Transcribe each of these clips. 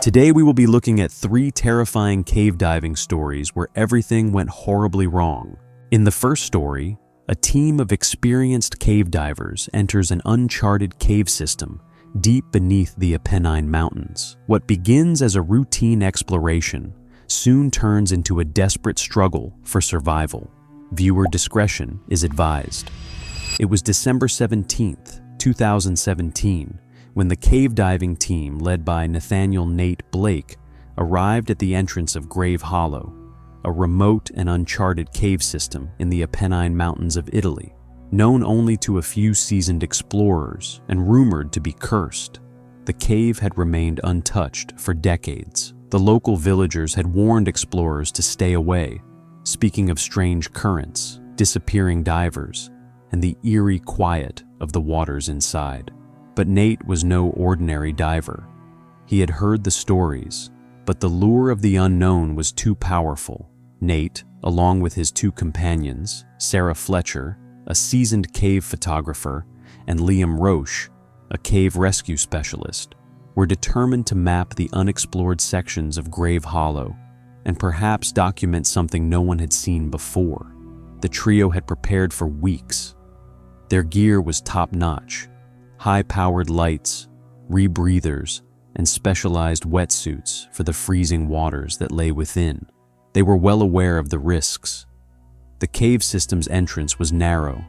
Today we will be looking at 3 terrifying cave diving stories where everything went horribly wrong. In the first story, a team of experienced cave divers enters an uncharted cave system deep beneath the Apennine Mountains. What begins as a routine exploration soon turns into a desperate struggle for survival. Viewer discretion is advised. It was December 17th, 2017, when the cave diving team led by Nathaniel Nate Blake arrived at the entrance of Grave Hollow, a remote and uncharted cave system in the Apennine Mountains of Italy, known only to a few seasoned explorers and rumored to be cursed. The cave had remained untouched for decades. The local villagers had warned explorers to stay away, speaking of strange currents, disappearing divers, and the eerie quiet of the waters inside. But Nate was no ordinary diver. He had heard the stories, but the lure of the unknown was too powerful. Nate, along with his 2 companions, Sarah Fletcher, a seasoned cave photographer, and Liam Roche, a cave rescue specialist, were determined to map the unexplored sections of Grave Hollow and perhaps document something no one had seen before. The trio had prepared for weeks. Their gear was top-notch: high-powered lights, rebreathers, and specialized wetsuits for the freezing waters that lay within. They were well aware of the risks. The cave system's entrance was narrow,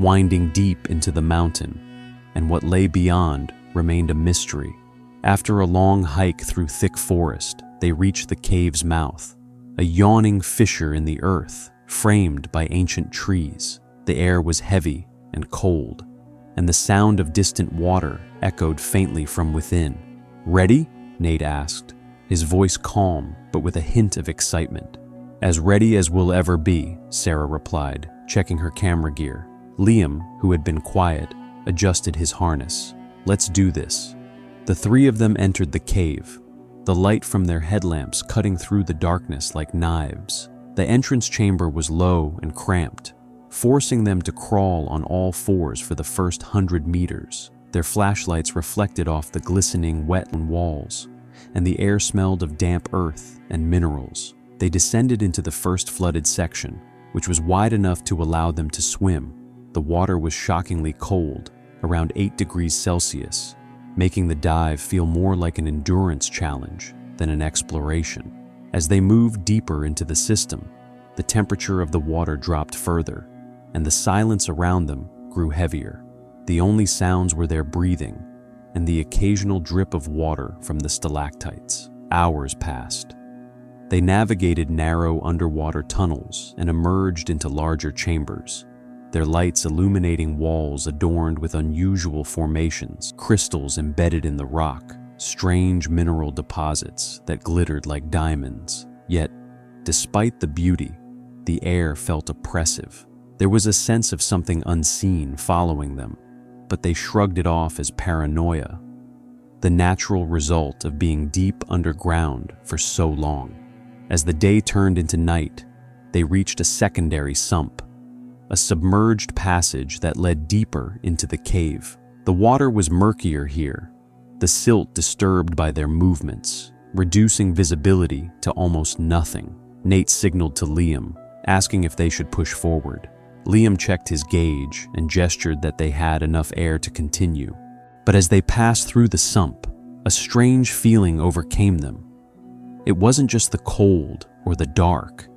winding deep into the mountain, and what lay beyond remained a mystery. After a long hike through thick forest, they reached the cave's mouth, a yawning fissure in the earth, framed by ancient trees. The air was heavy and cold, and the sound of distant water echoed faintly from within. "Ready?" Nate asked, his voice calm but with a hint of excitement. "As ready as we'll ever be," Sarah replied, checking her camera gear. Liam, who had been quiet, adjusted his harness. "Let's do this." The 3 of them entered the cave, the light from their headlamps cutting through the darkness like knives. The entrance chamber was low and cramped, forcing them to crawl on all 4s for the first 100 meters. Their flashlights reflected off the glistening wet walls, and the air smelled of damp earth and minerals. They descended into the first flooded section, which was wide enough to allow them to swim. The water was shockingly cold, around 8 degrees Celsius, making the dive feel more like an endurance challenge than an exploration. As they moved deeper into the system, the temperature of the water dropped further, and the silence around them grew heavier. The only sounds were their breathing and the occasional drip of water from the stalactites. Hours passed. They navigated narrow underwater tunnels and emerged into larger chambers, their lights illuminating walls adorned with unusual formations, crystals embedded in the rock, strange mineral deposits that glittered like diamonds. Yet, despite the beauty, the air felt oppressive. There was a sense of something unseen following them, but they shrugged it off as paranoia, the natural result of being deep underground for so long. As the day turned into night, they reached a secondary sump, a submerged passage that led deeper into the cave. The water was murkier here, the silt disturbed by their movements, reducing visibility to almost nothing. Nate signaled to Liam, asking if they should push forward. Liam checked his gauge and gestured that they had enough air to continue. But as they passed through the sump, a strange feeling overcame them. It wasn't just the cold or the dark.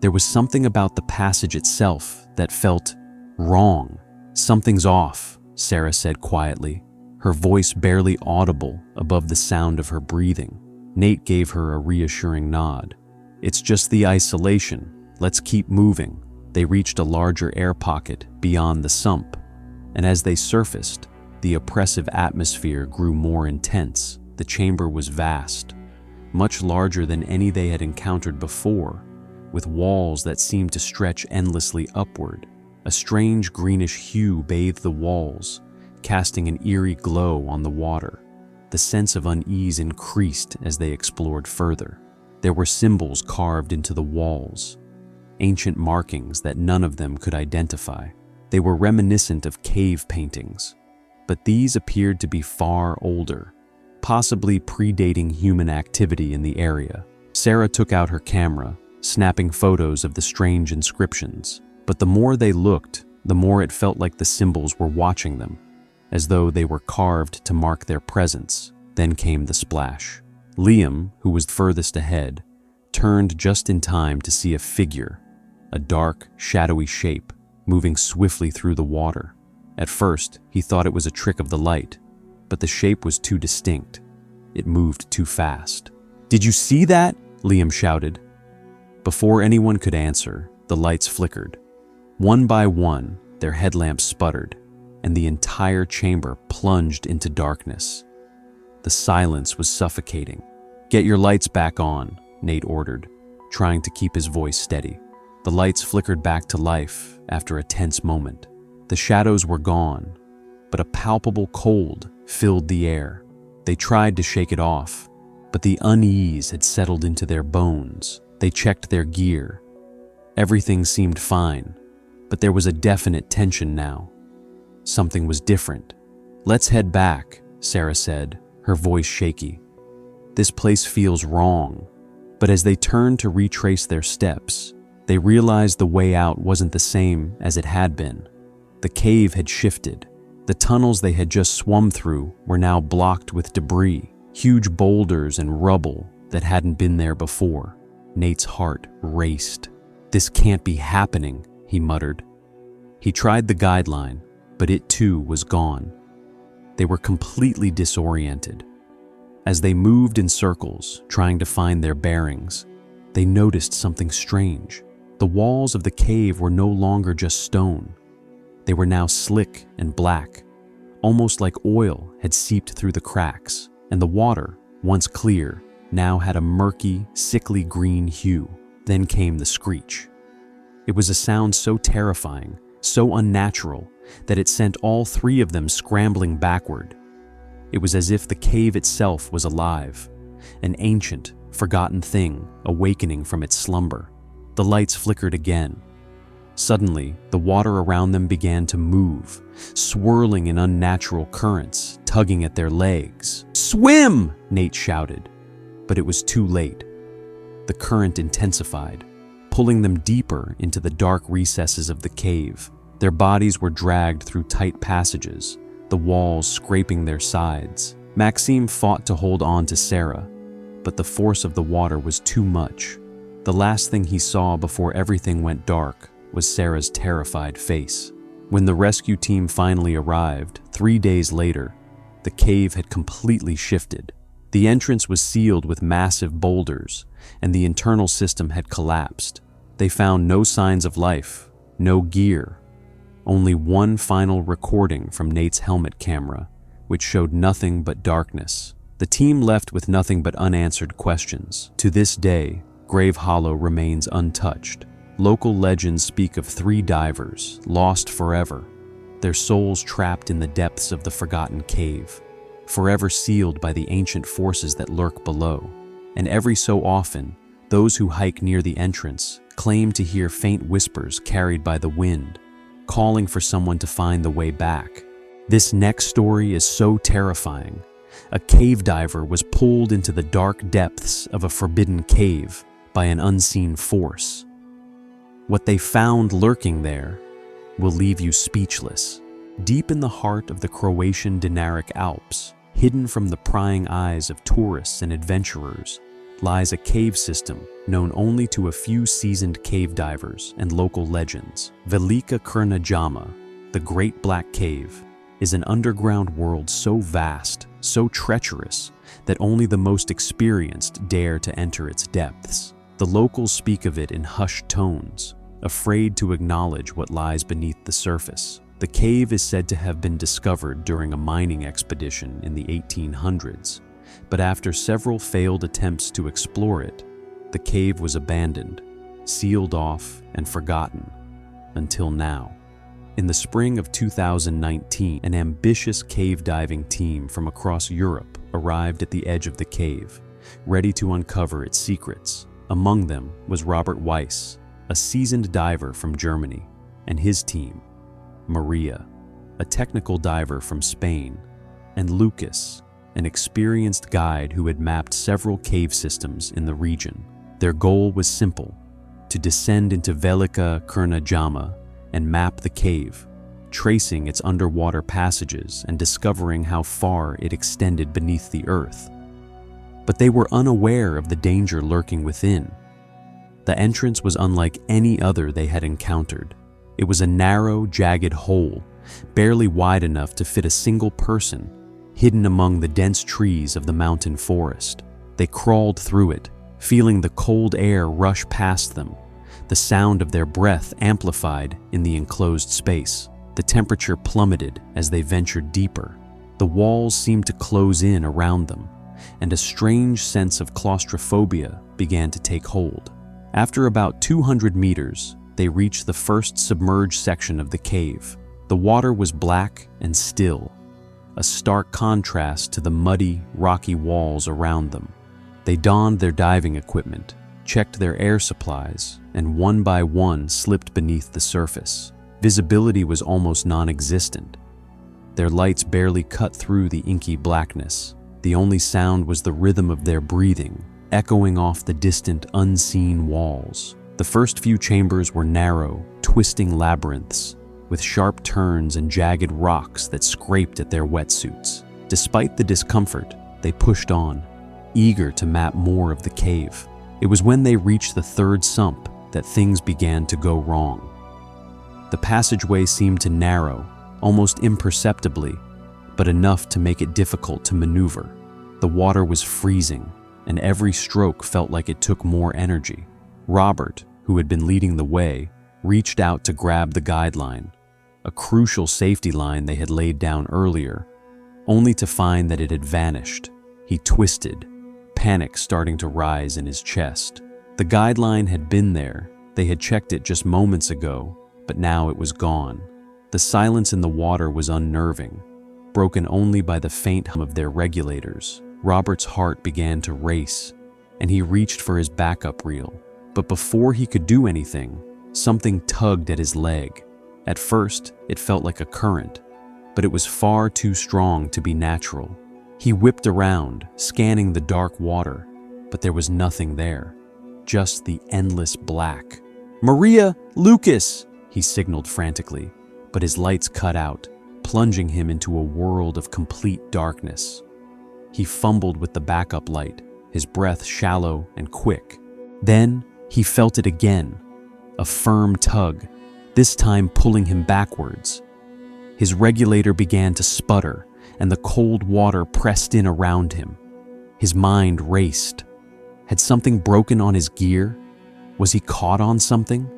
There was something about the passage itself that felt wrong. "Something's off," Sarah said quietly, her voice barely audible above the sound of her breathing. Nate gave her a reassuring nod. "It's just the isolation. Let's keep moving." They reached a larger air pocket beyond the sump, and as they surfaced, the oppressive atmosphere grew more intense. The chamber was vast, much larger than any they had encountered before, with walls that seemed to stretch endlessly upward. A strange greenish hue bathed the walls, casting an eerie glow on the water. The sense of unease increased as they explored further. There were symbols carved into the walls, ancient markings that none of them could identify. They were reminiscent of cave paintings, but these appeared to be far older, possibly predating human activity in the area. Sarah took out her camera, snapping photos of the strange inscriptions. But the more they looked, the more it felt like the symbols were watching them, as though they were carved to mark their presence. Then came the splash. Liam, who was furthest ahead, turned just in time to see a figure, a dark, shadowy shape, moving swiftly through the water. At first, he thought it was a trick of the light, but the shape was too distinct. It moved too fast. "Did you see that?" Liam shouted. Before anyone could answer, the lights flickered. One by one, their headlamps sputtered, and the entire chamber plunged into darkness. The silence was suffocating. "Get your lights back on," Nate ordered, trying to keep his voice steady. The lights flickered back to life after a tense moment. The shadows were gone, but a palpable cold filled the air. They tried to shake it off, but the unease had settled into their bones. They checked their gear. Everything seemed fine, but there was a definite tension now. Something was different. "Let's head back," Sarah said, her voice shaky. "This place feels wrong." But as they turned to retrace their steps, they realized the way out wasn't the same as it had been. The cave had shifted. The tunnels they had just swum through were now blocked with debris, huge boulders and rubble that hadn't been there before. Nate's heart raced. "This can't be happening," he muttered. He tried the guideline, but it too was gone. They were completely disoriented. As they moved in circles, trying to find their bearings, they noticed something strange. The walls of the cave were no longer just stone. They were now slick and black, almost like oil had seeped through the cracks, and the water, once clear, now had a murky, sickly green hue. Then came the screech. It was a sound so terrifying, so unnatural, that it sent all three of them scrambling backward. It was as if the cave itself was alive, an ancient, forgotten thing awakening from its slumber. The lights flickered again. Suddenly, the water around them began to move, swirling in unnatural currents, tugging at their legs. "Swim!" Nate shouted, but it was too late. The current intensified, pulling them deeper into the dark recesses of the cave. Their bodies were dragged through tight passages, the walls scraping their sides. Maxime fought to hold on to Sarah, but the force of the water was too much. The last thing he saw before everything went dark was Sarah's terrified face. When the rescue team finally arrived, 3 days later, the cave had completely shifted. The entrance was sealed with massive boulders, and the internal system had collapsed. They found no signs of life, no gear, only one final recording from Nate's helmet camera, which showed nothing but darkness. The team left with nothing but unanswered questions. To this day, Grave Hollow remains untouched. Local legends speak of 3 divers, lost forever, their souls trapped in the depths of the forgotten cave, forever sealed by the ancient forces that lurk below. And every so often, those who hike near the entrance claim to hear faint whispers carried by the wind, calling for someone to find the way back. This next story is so terrifying. A cave diver was pulled into the dark depths of a forbidden cave by an unseen force. What they found lurking there will leave you speechless. Deep in the heart of the Croatian Dinaric Alps, hidden from the prying eyes of tourists and adventurers, lies a cave system known only to a few seasoned cave divers and local legends. Velika Kernjama, the Great Black Cave, is an underground world so vast, so treacherous, that only the most experienced dare to enter its depths. The locals speak of it in hushed tones, afraid to acknowledge what lies beneath the surface. The cave is said to have been discovered during a mining expedition in the 1800s, but after several failed attempts to explore it, the cave was abandoned, sealed off, and forgotten, until now. In the spring of 2019, an ambitious cave diving team from across Europe arrived at the edge of the cave, ready to uncover its secrets. Among them was Robert Weiss, a seasoned diver from Germany, and his team, Maria, a technical diver from Spain, and Lucas, an experienced guide who had mapped several cave systems in the region. Their goal was simple: to descend into Velika Kernjama and map the cave, tracing its underwater passages and discovering how far it extended beneath the earth. But they were unaware of the danger lurking within. The entrance was unlike any other they had encountered. It was a narrow, jagged hole, barely wide enough to fit a single person, hidden among the dense trees of the mountain forest. They crawled through it, feeling the cold air rush past them, the sound of their breath amplified in the enclosed space. The temperature plummeted as they ventured deeper. The walls seemed to close in around them, and a strange sense of claustrophobia began to take hold. After about 200 meters, they reached the first submerged section of the cave. The water was black and still, a stark contrast to the muddy, rocky walls around them. They donned their diving equipment, checked their air supplies, and one by one slipped beneath the surface. Visibility was almost non-existent. Their lights barely cut through the inky blackness. The only sound was the rhythm of their breathing, echoing off the distant, unseen walls. The first few chambers were narrow, twisting labyrinths, with sharp turns and jagged rocks that scraped at their wetsuits. Despite the discomfort, they pushed on, eager to map more of the cave. It was when they reached the third sump that things began to go wrong. The passageway seemed to narrow, almost imperceptibly, but enough to make it difficult to maneuver. The water was freezing, and every stroke felt like it took more energy. Robert, who had been leading the way, reached out to grab the guideline, a crucial safety line they had laid down earlier, only to find that it had vanished. He twisted, panic starting to rise in his chest. The guideline had been there. They had checked it just moments ago, but now it was gone. The silence in the water was unnerving, broken only by the faint hum of their regulators. Robert's heart began to race, and he reached for his backup reel. But before he could do anything, something tugged at his leg. At first, it felt like a current, but it was far too strong to be natural. He whipped around, scanning the dark water, but there was nothing there, just the endless black. "Maria! Lucas!" he signaled frantically, but his lights cut out, plunging him into a world of complete darkness. He fumbled with the backup light, his breath shallow and quick. Then he felt it again, a firm tug, this time pulling him backwards. His regulator began to sputter, and the cold water pressed in around him. His mind raced. Had something broken on his gear? Was he caught on something?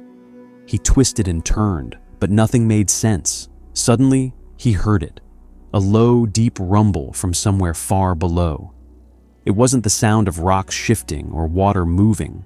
He twisted and turned, but nothing made sense. Suddenly, he heard it, a low, deep rumble from somewhere far below. It wasn't the sound of rocks shifting or water moving.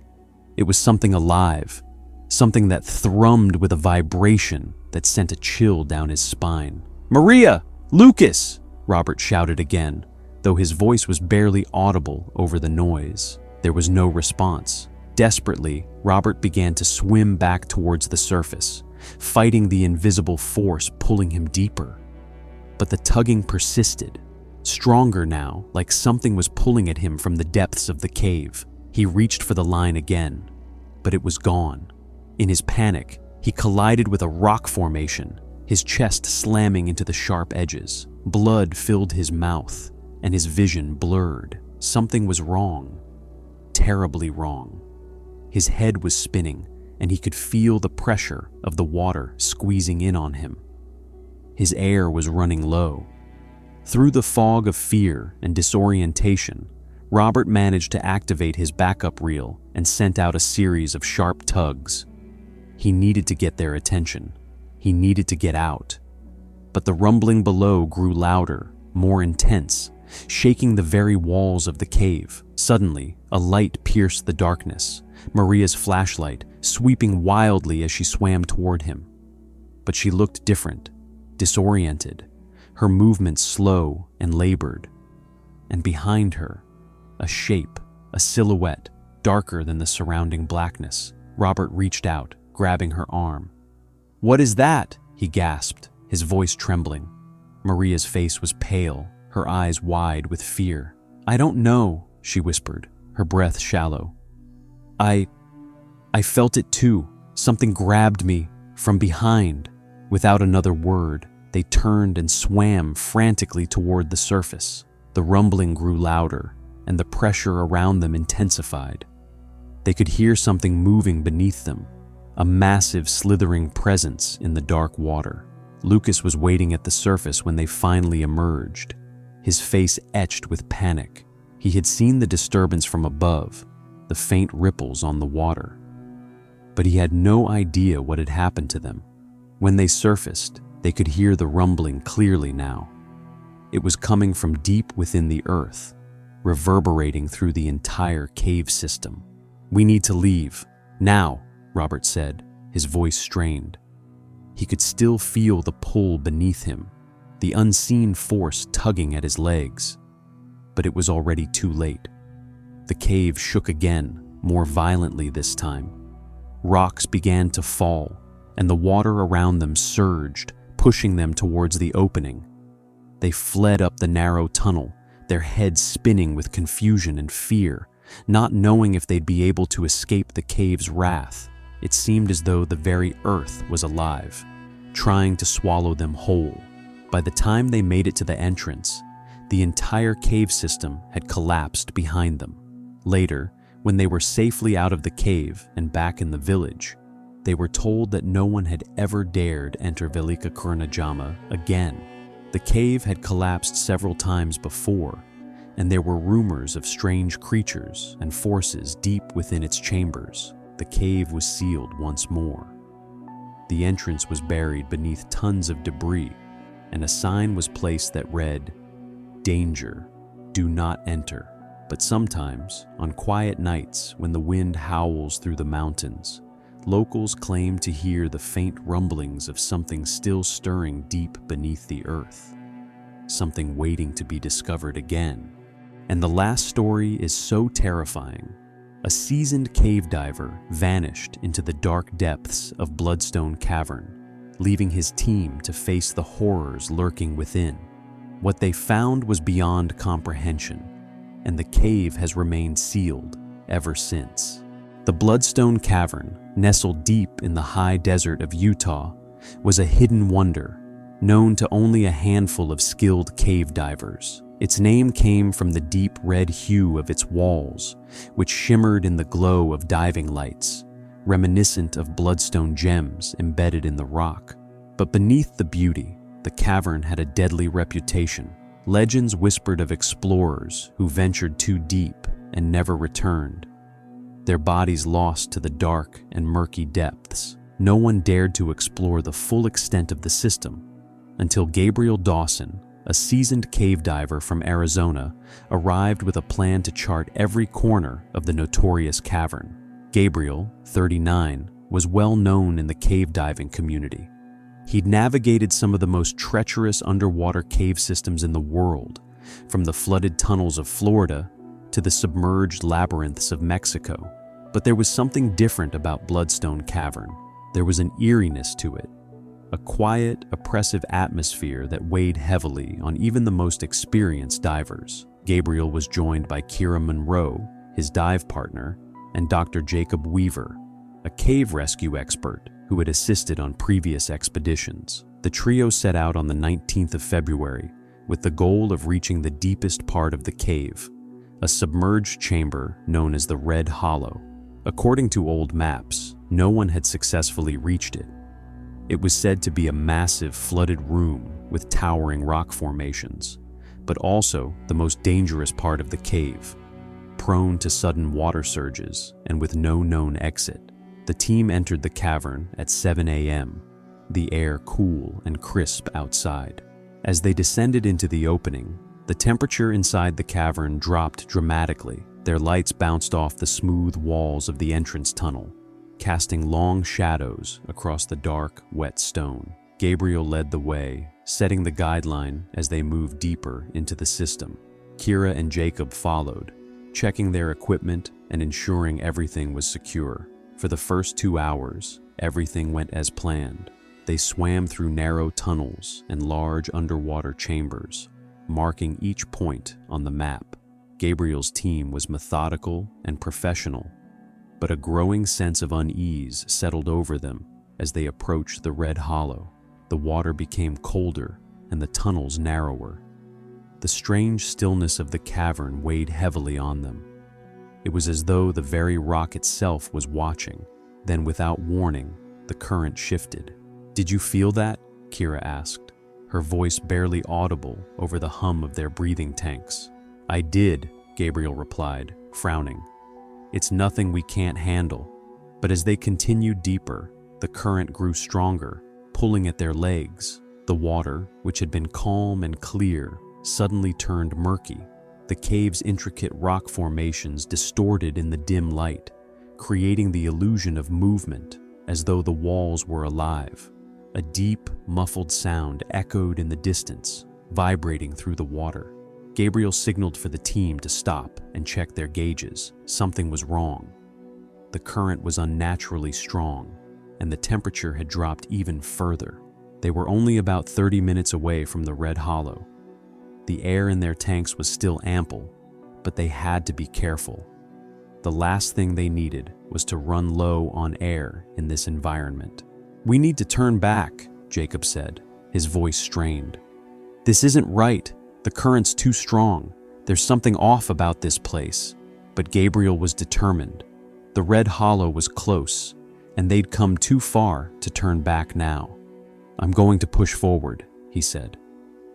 It was something alive, something that thrummed with a vibration that sent a chill down his spine. "Maria! Lucas!" Robert shouted again, though his voice was barely audible over the noise. There was no response. Desperately, Robert began to swim back towards the surface, fighting the invisible force pulling him deeper. But the tugging persisted, stronger now, like something was pulling at him from the depths of the cave. He reached for the line again, but it was gone. In his panic, he collided with a rock formation, his chest slamming into the sharp edges. Blood filled his mouth, and his vision blurred. Something was wrong, terribly wrong. His head was spinning, and he could feel the pressure of the water squeezing in on him. His air was running low. Through the fog of fear and disorientation, Robert managed to activate his backup reel and sent out a series of sharp tugs. He needed to get their attention. He needed to get out. But the rumbling below grew louder, more intense, shaking the very walls of the cave. Suddenly, a light pierced the darkness, Maria's flashlight, sweeping wildly as she swam toward him. But she looked different, disoriented, her movements slow and labored. And behind her, a shape, a silhouette, darker than the surrounding blackness. Robert reached out, grabbing her arm. "What is that?" he gasped, his voice trembling. Maria's face was pale, her eyes wide with fear. "I don't know," she whispered, her breath shallow. I felt it too. Something grabbed me from behind." Without another word, they turned and swam frantically toward the surface. The rumbling grew louder, and the pressure around them intensified. They could hear something moving beneath them, a massive slithering presence in the dark water. Lucas was waiting at the surface when they finally emerged, his face etched with panic. He had seen the disturbance from above, the faint ripples on the water. But he had no idea what had happened to them. When they surfaced, they could hear the rumbling clearly now. It was coming from deep within the earth, reverberating through the entire cave system. "We need to leave, now," Robert said, his voice strained. He could still feel the pull beneath him, the unseen force tugging at his legs. But it was already too late. The cave shook again, more violently this time. Rocks began to fall, and the water around them surged, pushing them towards the opening. They fled up the narrow tunnel, their heads spinning with confusion and fear, not knowing if they'd be able to escape the cave's wrath. It seemed as though the very earth was alive, trying to swallow them whole. By the time they made it to the entrance, the entire cave system had collapsed behind them. Later, when they were safely out of the cave and back in the village, they were told that no one had ever dared enter Velika Kernjama again. The cave had collapsed several times before, and there were rumors of strange creatures and forces deep within its chambers. The cave was sealed once more. The entrance was buried beneath tons of debris, and a sign was placed that read, "Danger, do not enter." But sometimes, on quiet nights when the wind howls through the mountains, locals claim to hear the faint rumblings of something still stirring deep beneath the earth, something waiting to be discovered again. And the last story is so terrifying. A seasoned cave diver vanished into the dark depths of Bloodstone Cavern, leaving his team to face the horrors lurking within. What they found was beyond comprehension, and the cave has remained sealed ever since. The Bloodstone Cavern, nestled deep in the high desert of Utah, was a hidden wonder, known to only a handful of skilled cave divers. Its name came from the deep red hue of its walls, which shimmered in the glow of diving lights, reminiscent of bloodstone gems embedded in the rock. But beneath the beauty, the cavern had a deadly reputation. Legends whispered of explorers who ventured too deep and never returned, their bodies lost to the dark and murky depths. No one dared to explore the full extent of the system until Gabriel Dawson, a seasoned cave diver from Arizona, arrived with a plan to chart every corner of the notorious cavern. Gabriel, 39, was well known in the cave diving community. He'd navigated some of the most treacherous underwater cave systems in the world, from the flooded tunnels of Florida to the submerged labyrinths of Mexico. But there was something different about Bloodstone Cavern. There was an eeriness to it, a quiet, oppressive atmosphere that weighed heavily on even the most experienced divers. Gabriel was joined by Kira Monroe, his dive partner, and Dr. Jacob Weaver, a cave rescue expert who had assisted on previous expeditions. The trio set out on the 19th of February with the goal of reaching the deepest part of the cave, a submerged chamber known as the Red Hollow. According to old maps, no one had successfully reached it. It was said to be a massive flooded room with towering rock formations, but also the most dangerous part of the cave, prone to sudden water surges and with no known exit. The team entered the cavern at 7 a.m., the air cool and crisp outside. As they descended into the opening, the temperature inside the cavern dropped dramatically. Their lights bounced off the smooth walls of the entrance tunnel, casting long shadows across the dark, wet stone. Gabriel led the way, setting the guideline as they moved deeper into the system. Kira and Jacob followed, checking their equipment and ensuring everything was secure. For the first 2 hours, everything went as planned. They swam through narrow tunnels and large underwater chambers, marking each point on the map. Gabriel's team was methodical and professional, but a growing sense of unease settled over them as they approached the Red Hollow. The water became colder and the tunnels narrower. The strange stillness of the cavern weighed heavily on them. It was as though the very rock itself was watching. Then, without warning, the current shifted. "Did you feel that?" Kira asked, her voice barely audible over the hum of their breathing tanks. "I did," Gabriel replied, frowning. "It's nothing we can't handle." But as they continued deeper, the current grew stronger, pulling at their legs. The water, which had been calm and clear, suddenly turned murky. The cave's intricate rock formations distorted in the dim light, creating the illusion of movement, as though the walls were alive. A deep, muffled sound echoed in the distance, vibrating through the water. Gabriel signaled for the team to stop and check their gauges. Something was wrong. The current was unnaturally strong, and the temperature had dropped even further. They were only about 30 minutes away from the Red Hollow. The air in their tanks was still ample, but they had to be careful. The last thing they needed was to run low on air in this environment. "We need to turn back," Jacob said, his voice strained. "This isn't right. The current's too strong. There's something off about this place." But Gabriel was determined. The Red Hollow was close, and they'd come too far to turn back now. "I'm going to push forward," he said.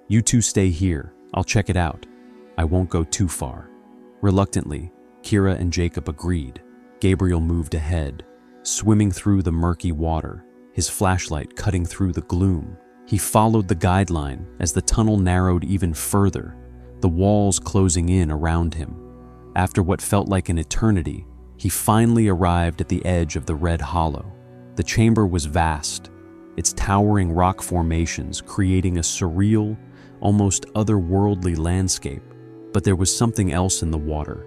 "You two stay here. I'll check it out. I won't go too far." Reluctantly, Kira and Jacob agreed. Gabriel moved ahead, swimming through the murky water, his flashlight cutting through the gloom. He followed the guideline as the tunnel narrowed even further, the walls closing in around him. After what felt like an eternity, he finally arrived at the edge of the Red Hollow. The chamber was vast, its towering rock formations creating a surreal, almost otherworldly landscape. But there was something else in the water,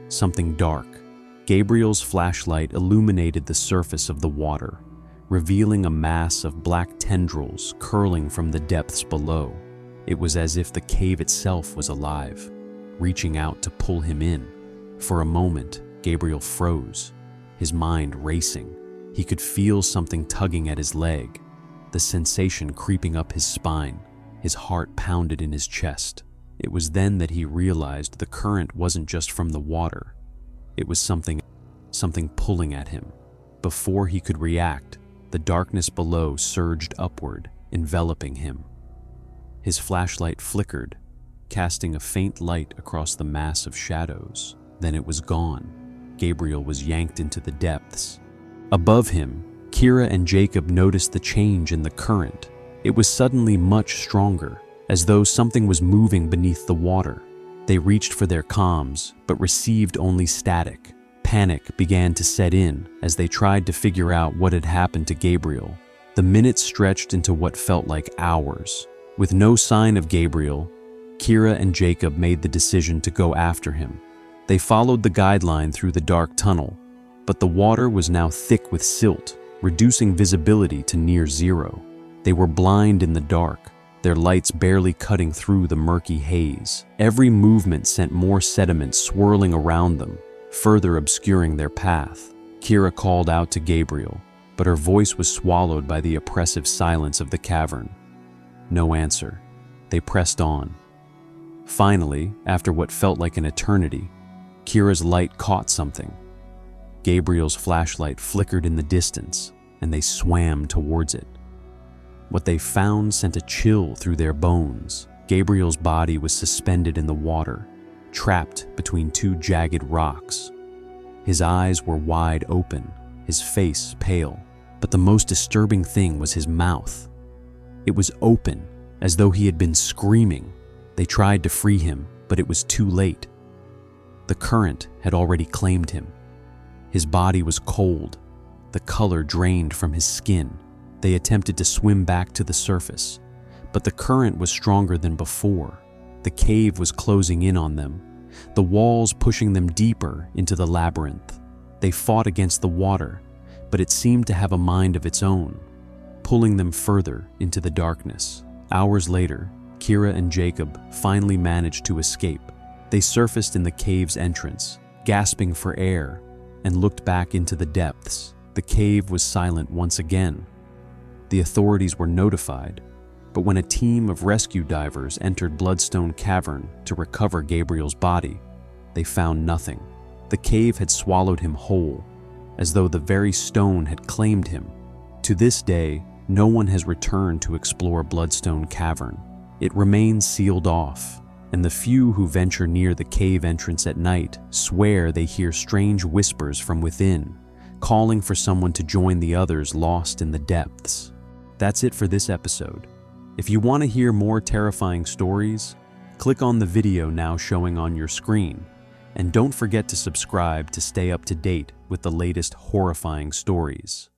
something dark. Gabriel's flashlight illuminated the surface of the water, revealing a mass of black tendrils curling from the depths below. It was as if the cave itself was alive, reaching out to pull him in. For a moment, Gabriel froze, his mind racing. He could feel something tugging at his leg, the sensation creeping up his spine. His heart pounded in his chest. It was then that he realized the current wasn't just from the water. It was something pulling at him. Before he could react, the darkness below surged upward, enveloping him. His flashlight flickered, casting a faint light across the mass of shadows. Then it was gone. Gabriel was yanked into the depths. Above him, Kira and Jacob noticed the change in the current. It was suddenly much stronger, as though something was moving beneath the water. They reached for their comms, but received only static. Panic began to set in as they tried to figure out what had happened to Gabriel. The minutes stretched into what felt like hours. With no sign of Gabriel, Kira and Jacob made the decision to go after him. They followed the guideline through the dark tunnel, but the water was now thick with silt, reducing visibility to near zero. They were blind in the dark, their lights barely cutting through the murky haze. Every movement sent more sediment swirling around them, further obscuring their path. Kira called out to Gabriel, but her voice was swallowed by the oppressive silence of the cavern. No answer. They pressed on. Finally, after what felt like an eternity, Kira's light caught something. Gabriel's flashlight flickered in the distance, and they swam towards it. What they found sent a chill through their bones. Gabriel's body was suspended in the water, trapped between two jagged rocks. His eyes were wide open, his face pale, but the most disturbing thing was his mouth. It was open, as though he had been screaming. They tried to free him, but it was too late. The current had already claimed him. His body was cold, the color drained from his skin. They attempted to swim back to the surface, but the current was stronger than before. The cave was closing in on them, the walls pushing them deeper into the labyrinth. They fought against the water, but it seemed to have a mind of its own, pulling them further into the darkness. Hours later, Kira and Jacob finally managed to escape. They surfaced in the cave's entrance, gasping for air, and looked back into the depths. The cave was silent once again. The authorities were notified, but when a team of rescue divers entered Bloodstone Cavern to recover Gabriel's body, they found nothing. The cave had swallowed him whole, as though the very stone had claimed him. To this day, no one has returned to explore Bloodstone Cavern. It remains sealed off, and the few who venture near the cave entrance at night swear they hear strange whispers from within, calling for someone to join the others lost in the depths. That's it for this episode. If you want to hear more terrifying stories, click on the video now showing on your screen, and don't forget to subscribe to stay up to date with the latest horrifying stories.